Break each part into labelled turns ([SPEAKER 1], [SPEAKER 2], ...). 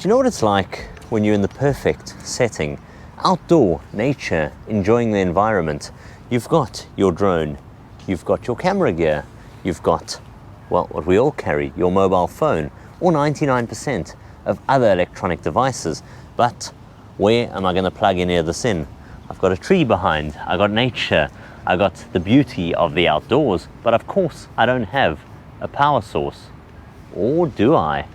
[SPEAKER 1] Do you know what it's like when you're in the perfect setting? Outdoor, nature, enjoying the environment. You've got your drone, you've got your camera gear, you've got, well, what we all carry, your mobile phone, or 99% of other electronic devices. But where am I going to plug any of this in? I've got a tree behind, I've got nature, I've got the beauty of the outdoors, but of course I don't have a power source. Or do I?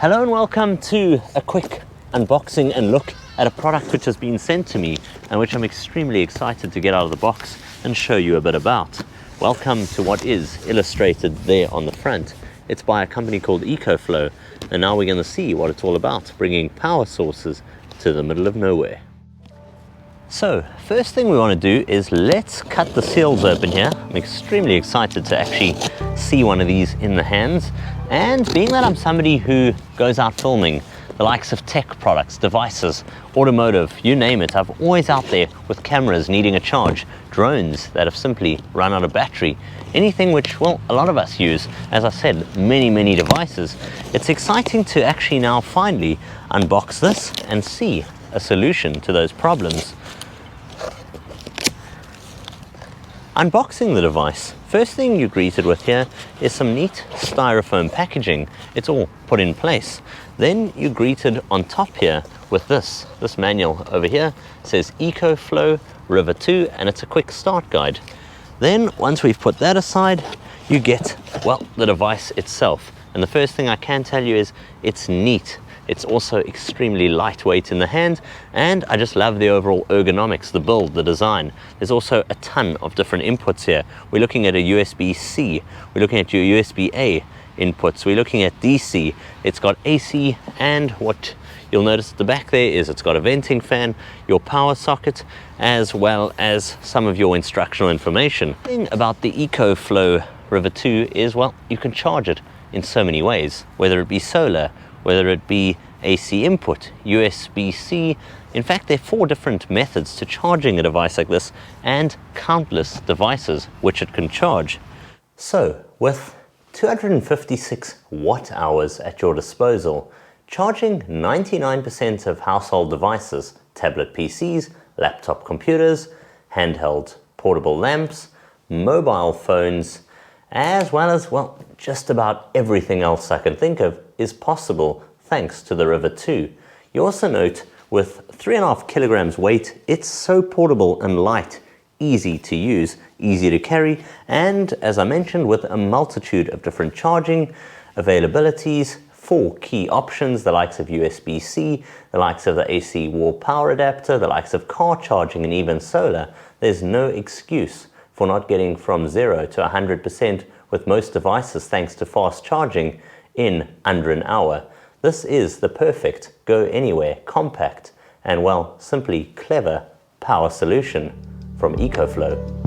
[SPEAKER 1] Hello and welcome to a quick unboxing and look at a product which has been sent to me and which I'm extremely excited to get out of the box and show you a bit about. Welcome to what is illustrated there on the front. It's by a company called EcoFlow, and now we're going to see what it's all about, bringing power sources to the middle of nowhere. So, first thing we want to do is let's cut the seals open here. I'm extremely excited to actually see one of these in the hands. And being that I'm somebody who goes out filming the likes of tech products, devices, automotive, you name it, I'm always out there with cameras needing a charge, drones that have simply run out of battery, anything which, well, a lot of us use, as I said, many devices. It's exciting to actually now finally unbox this and see a solution to those problems. Unboxing the device, first thing you're greeted with here is some neat styrofoam packaging. It's all put in place. Then you're greeted on top here with this manual over here. It says EcoFlow River II, and it's a quick start guide. Then once we've put that aside, you get, well, the device itself. And the first thing I can tell you is it's neat. It's also extremely lightweight in the hand, and I just love the overall ergonomics, the build, the design. There's also a ton of different inputs here. We're looking at a USB-C, we're looking at your USB-A inputs, we're looking at DC, it's got AC, and what you'll notice at the back there is it's got a venting fan, your power socket, as well as some of your instructional information. The thing about the EcoFlow River II is, well, you can charge it in so many ways, whether it be solar, whether it be AC input, USB-C. In fact, there are 4 different methods to charging a device like this and countless devices which it can charge. So, with 256 watt hours at your disposal, charging 99% of household devices, tablet PCs, laptop computers, handheld portable lamps, mobile phones, as well as, well, just about everything else I can think of is possible thanks to the River II. You also note with 3.5 kilograms weight, it's so portable and light, easy to use, easy to carry, and as I mentioned, with a multitude of different charging availabilities, 4 key options, the likes of USB-C, the likes of the AC wall power adapter, the likes of car charging, and even solar. There's no excuse for not getting from 0 to 100% with most devices thanks to fast charging in under an hour. This is the perfect go anywhere, compact, and, well, simply clever power solution from EcoFlow.